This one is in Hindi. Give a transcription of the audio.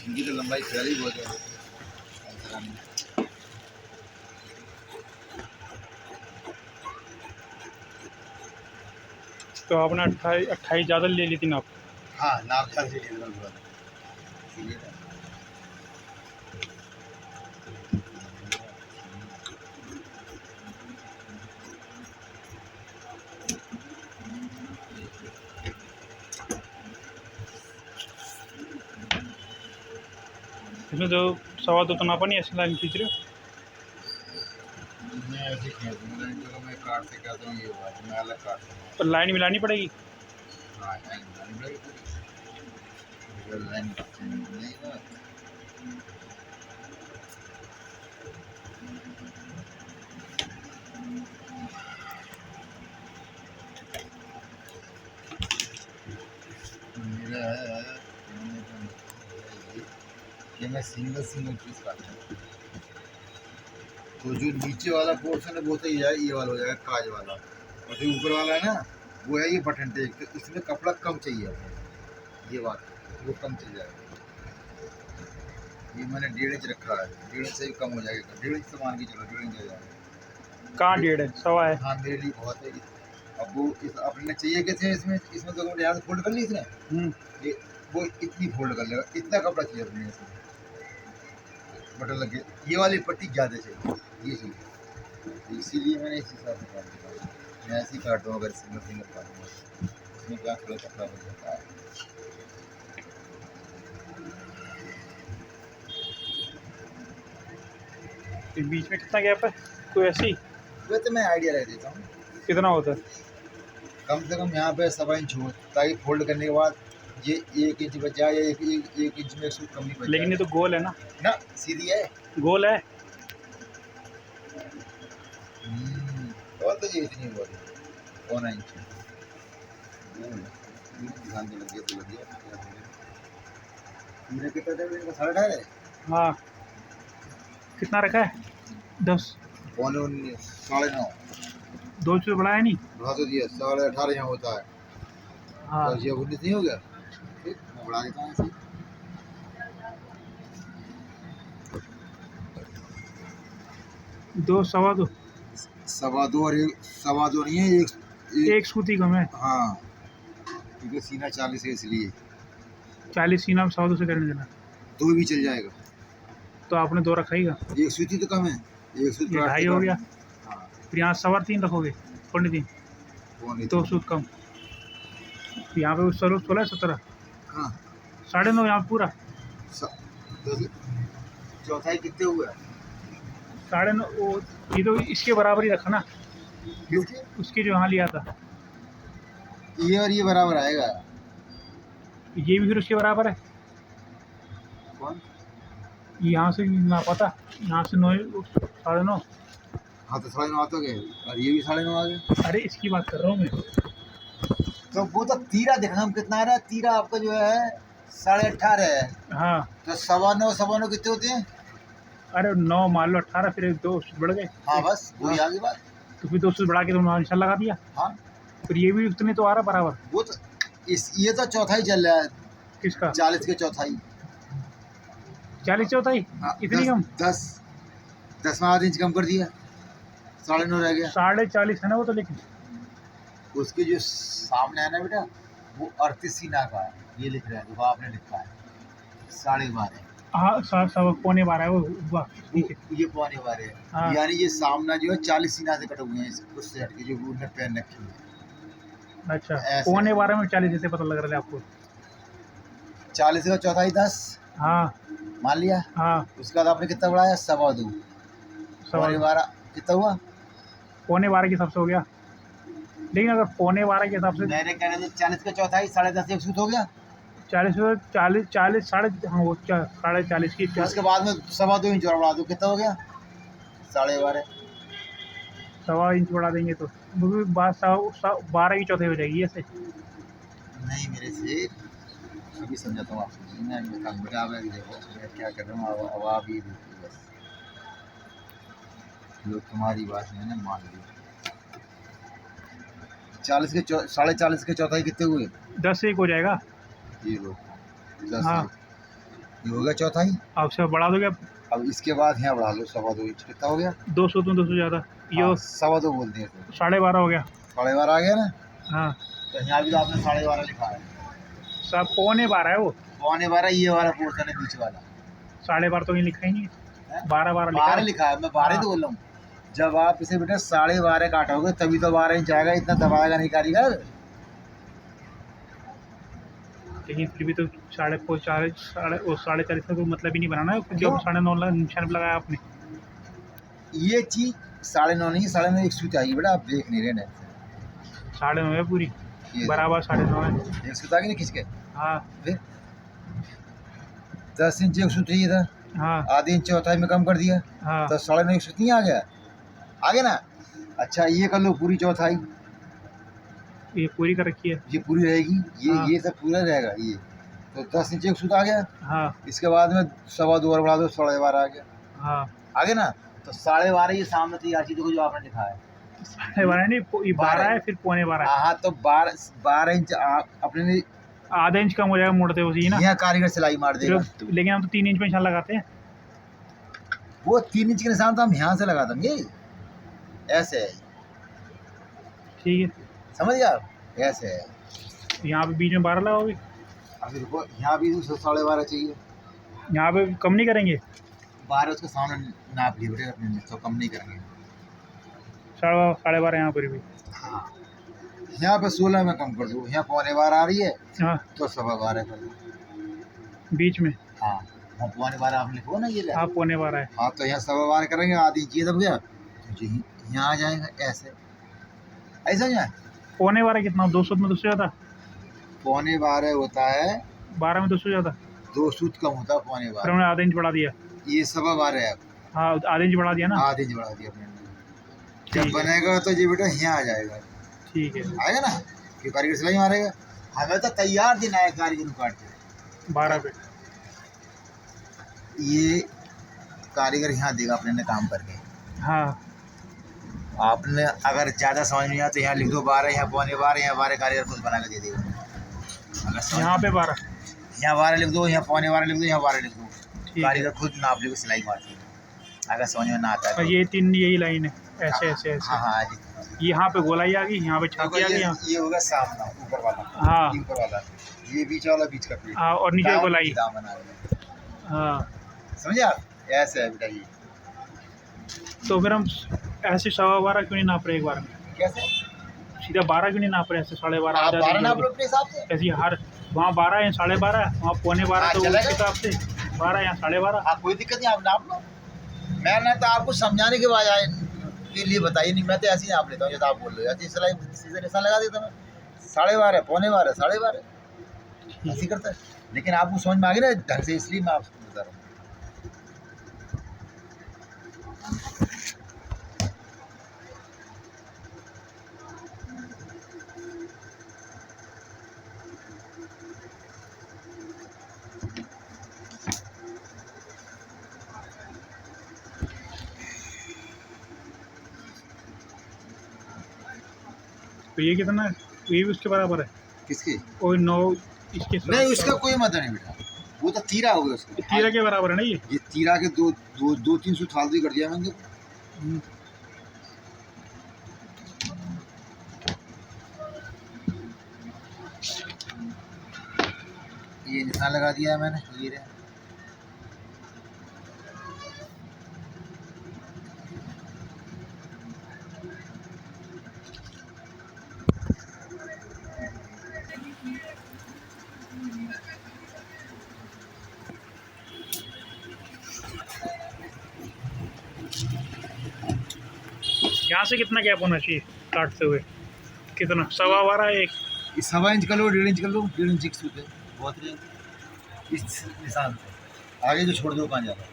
इनकी तो लंबाई फैली बहुत है। तो आपने 28 ज़्यादा ले ली थी नाप। हाँ, नाप ख्याल से ले लूँगा। इसमें तो 2.25 तो नापा नहीं, ऐसी लाइन खींच रहे हो। मैं ऐसे खींच दूँगा, चलो मैं काट से कहता हूँ ये बात, मैं अलग काट दूँगा। पर लाइन मिलानी पड़ेगी। हाँ, लाइन बनानी पड़ेगी पूरी। लाइन नहीं ना। मेरा है कि मैं सिंगल पीस काटता हूँ। तो जो नीचे वाला पोर्शन है वो तो ये वाला हो जाएगा काज वाला, और जो ऊपर वाला है ना वो है ये बटन टेक। तो इसमें कपड़ा कम चाहिए हमें, ये बात वो कम चल जाएगा। ये मैंने 1.5 इंच रखा है, 1.5 इंच से भी कम हो जाएगा। 1.5 इंच से मान के चलो, 1.5 इंच हो जाएगा। कहाँ 1.5 है, 1.25 है। हाँ, मेरे लिए बहुत है। अब वो इस अपने चाहिए कैसे इसमें इसमें तो यहाँ से फोल्ड कर ली इसने, ये वो इतनी फोल्ड कर लेगा, इतना कपड़ा चाहिए अपने इसमें। बटन लगे, ये वाली पट्टी ज़्यादा चाहिए, ये चाहिए, इसीलिए मैंने इस हिसाब से काट दिया। मैं ऐसे ही काटता हूँ, अगर सिंगल काटूँगा इसमें क्या थोड़ा कपड़ा बन जाता है। तो बीच में कितना गैप है, कोई ऐसी? वह तो मैं आइडिया रख देता हूँ, कितना होता है? कम से कम यहाँ पे 1.25 इंच हो, ताकि फोल्ड करने के बाद ये 1 इंच बच जाए, या एक इंच में इसको कम नहीं बच लेकिन ये जाए तो गोल है ना। ना, सीधी है। गोल है। और तो ये इतनी बहुत है, 1.25 इंच ध्यान तो लग गया, तो लग गया। मेरा कितना था, इनका 2.5 है। हाँ, कितना रखा है? 10। 9.25, 9.5। 2 से बढ़ाया नहीं। बढ़ा तो दिया, 18.5 यहाँ होता है। हाँ, तो ये 19 नहीं हो गया, ठीक मैं बढ़ा देता हूँ ऐसे। 2, 2.25। 2.25 और 1.25 नहीं है, एक सूती कम है। हाँ, क्योंकि सीना 40 है इसलिए 40 सीना में 2.25 से करने देना। 2 भी चल जाएगा। तो आपने 2 रखा ही का। एक सूती तो कम है, एक सूत ये 2.5 हो गया। हाँ, फिर यहाँ 3.25 रखोगे, 3.25। 2 सूत कम। यहाँ पे 16, 17। हाँ, 9.5 यहाँ पूरा। चौथाई कितने हुआ? 9.5 वो, ये तो इसके बराबर ही रखा ना, किसके? उसके जो यहाँ लिया था। ये और ये बराबर आएगा। ये भी फिर उसके बराबर है। कौन? यहाँ से नापा था, यहाँ से 9, 9.5। हाँ, तो 9.5 तो गए, और ये भी 9.5 आ गए। अरे इसकी बात कर रहा हूँ मैं। तो वो तो तीरा देखना हम कितना आ रहा है। तीरा आपका जो है 18.5 है। हाँ, तो 9.25 कितने होते हैं? अरे 9 मान लो, 18, फिर 2 बढ़ गए। हाँ, बस वही आगे बात। तो फिर 2 बढ़ा के तुमने निशान लगा दिया। हाँ, फिर ये भी उतने तो आ रहा बराबर। वो तो ये तो चौथाई चल रहा है, किसका? 40 के चौथाई। 40 चौथाई। हाँ, इतनी कम? 10वां आधा इंच कम कर दिया, 9.5 रह गया। 40.5 है ना वो तो, लेकिन उसके जो सामने है ना बेटा, वो 38 सीना का है। ये लिख रहा है, देखो आपने लिखा है 12.5। हाँ, 12.25 है वो। वाह, ठीक है। ये 12.25 है। हाँ। यानी ये सामना जो है 40 सीना से कटे हुए हैं, उससे हटके जो उन्होंने पहन रखी है। अच्छा, ऐसे 12.25 में 40 जैसे पता लग रहा है आपको। 40 का चौथाई 10 हाँ मान लिया। हाँ, उसके बाद आपने कितना बढ़ाया? 2.25। 12.25 कितना हुआ? 12.25 के हिसाब से हो गया। लेकिन अगर 12.25 के हिसाब से मैंने कहना था 40 का चौथाई 10.5 एक सूत हो गया। 40 साढ़े, हाँ वो 40.5 की उसके बाद में 2.25 इंच और बढ़ा दो, कितना हो गया? 12.5। 1.25 इंच बढ़ा देंगे तो वो भी 12 की चौथाई हो जाएगी ऐसे। नहीं मेरे से, अभी समझाता हूँ आपको। मैं बताऊँ बेटा, आप देखो मैं क्या कर रहा हूँ। अब आप ये देखिए बस, लोग तुम्हारी बात मैंने मान ली। 40 के चौथाई कितने हुए? 10 से 1 हो जाएगा। ये लो 10 हाँ। ये हो गया चौथाई। अब से बढ़ा दोगे अब अब इसके बाद यहाँ बढ़ा लो 2.25 इंच, कितना हो गया? 200 में 200 ज़्यादा ये हाँ, 2.25 बोलते हैं तो 12.5 हो गया। 12.5 आ गया ना। हाँ तो यहाँ भी तो आपने 12.5 लिखा है। सब 12.5 है वो। 12.25 ये वाला पोर्शन है बीच वाला। 12.5 तो नहीं लिखा ही नहीं है, 12.5 लिखा 12 है। लिखा है, मैं 12 तो बोल रहा हूँ। जब आप इसे बेटा 12.5 काटोगे तभी तो 12 इंच आएगा, इतना दबाएगा नहीं कारीगर। लेकिन फिर भी तो 4.5 का कोई मतलब ही नहीं बनाना है जो 9.5 निशान पे लगाया आपने। ये चीज 9.5 नहीं, 9.5 एक सूत आई बेटा, आप देख नहीं रहे ना। 9.5 है पूरी ये बराबर 9.5 है। एक सूत आ गई ना खींच के। हाँ फिर 10 इंच एक सूत चाहिए था, हाँ आधी इंच चौथाई में कम कर दिया हाँ तो 9.5 एक सूत नहीं आ गया? आ गया ना। अच्छा ये कर लो पूरी चौथाई, ये पूरी कर रखी है। ये पूरी रहेगी, हाँ। ये सब पूरा रहेगा ये। तो 10 इंच एक सूत आ गया। हाँ इसके बाद में 2.25 और बढ़ा दो, 12.5 आ गया। हाँ आ गया ना। तो 12.5 ये सामने तैयार चीज देखो जो आपने लिखा है। 12.5 नहीं, ये 12 है, फिर 12.25 है। हाँ तो 12 इंच आप अपने ने आधा इंच कम हो जाएगा मोड़ते हुए ही ना। यहाँ कारीगर सिलाई मार देगा। लेकिन हम तो 3 इंच में निशान लगाते हैं। वो 3 इंच के निशान तो हम यहाँ से लगा देंगे, ऐसे है, ठीक है समझ गया आप? ऐसे है। यहाँ पे बीच में 12 लगाओगे, अभी देखो यहाँ भी 12.5 चाहिए। यहाँ पे कम नहीं करेंगे? 12 उसके सामने नाप लिए बेटे अपने ने, तो कम नहीं करेंगे। 12.5 यहाँ पर भी। हाँ यहाँ पे 16 में कम कर दो, यहाँ 12.25 आ रही है हाँ तो 12.25 कर दो बीच में। हाँ हाँ 12.25 आप लिखो ना ये। हाँ 12.25 है। हाँ तो यहाँ 12.25 करेंगे, आधी इंच ये दब गया तो यहाँ आ जाएगा ऐसे, ऐसा जाए। 12.25 कितना? 200 में 200 ज़्यादा। 12.25 होता है, 12 में 200 ज़्यादा, 2 सूत कम होता है फिर 12.25। हमने आधा इंच बढ़ा दिया। ये 12.25 है। हाँ आधा इंच बढ़ा दिया ना। आधी इंच बढ़ा दिया अपने ने। जब ठीक है। बनेगा तो ये बेटा यहाँ आ जाएगा, ठीक है आएगा ना कि कारीगर सिलाई मारेगा। हमें तो तैयार दिन आया कारीगर काट के 12 पे। ये कारीगर यहाँ देगा अपने ने काम करके। हाँ आपने अगर ज़्यादा समझ नहीं आया तो यहाँ लिख दो 12, यहाँ 12.25, यहाँ 12 कारीगर खुद बना के दे देगा। अगर समझ यहाँ पे 12, यहाँ 12 लिख दो, यहाँ 12.25 लिख दो, यहाँ 12 लिख दो, ठीक है। कारीगर खुद नाप लेकर सिलाई मारती है अगर समझ में ना आता है और तो। ये 3 यही लाइन है, ऐसे ऐसे ऐसे। हाँ हाँ जी। यहाँ पे गोलाई आ गई, यहाँ पे छाती आ गई। ये होगा सामना ऊपर वाला। हाँ ये ऊपर वाला, ये बीच वाला बीच का प्लेट। हाँ और नीचे गोलाई। दामन आ गया, हाँ समझे आप? ऐसे है बेटा ये। तो फिर हम ऐसे 12.25 क्यों नहीं नाप रहे एक बार में? कैसे सीधा 12 क्यों नहीं नाप रहे? ऐसे 12.5 आप 12 नाप लो अपने हिसाब से। ऐसे हर वहाँ 12 है, 12.5, वहाँ 12.25, हाँ, तो उस चलेगा। हिसाब से 12 यहाँ 12.5। हाँ कोई दिक्कत नहीं, आप नाप लो। मैंने तो आपको समझाने के बाद के लिए बताइए नहीं, मैं तो ऐसे ही नाप लेता हूँ जैसे आप बोल रहे हो, ऐसे सिलाई सीधे निशान लगा देता मैं। 12.5, 12.25, 12.5 ऐसे करता है। लेकिन आपको समझ में आ गई ना ढंग से, इसलिए मैं आपको बता रहा हूँ। तो ये कितना है? ये भी उसके बराबर है। किसकी? और 9 इसके साथ। नहीं उसका कोई मतलब नहीं बेटा, वो तो तीरा हो गया उसका। तीरा के बराबर है ना ये तीरा के दो 300 फालतू कर दिया मैंने। ये निशान लगा दिया है मैंने, ये रहा। यहाँ से कितना गैप होना चाहिए काटते हुए? कितना? 12.25 एक? ये 1.25 इंच कर लो, 1.5 इंच कर लो, 1.5 इंच की सूत है बहुत रहेगी इस निशान से। आगे जो छोड़ दो कहाँ ज़्यादा।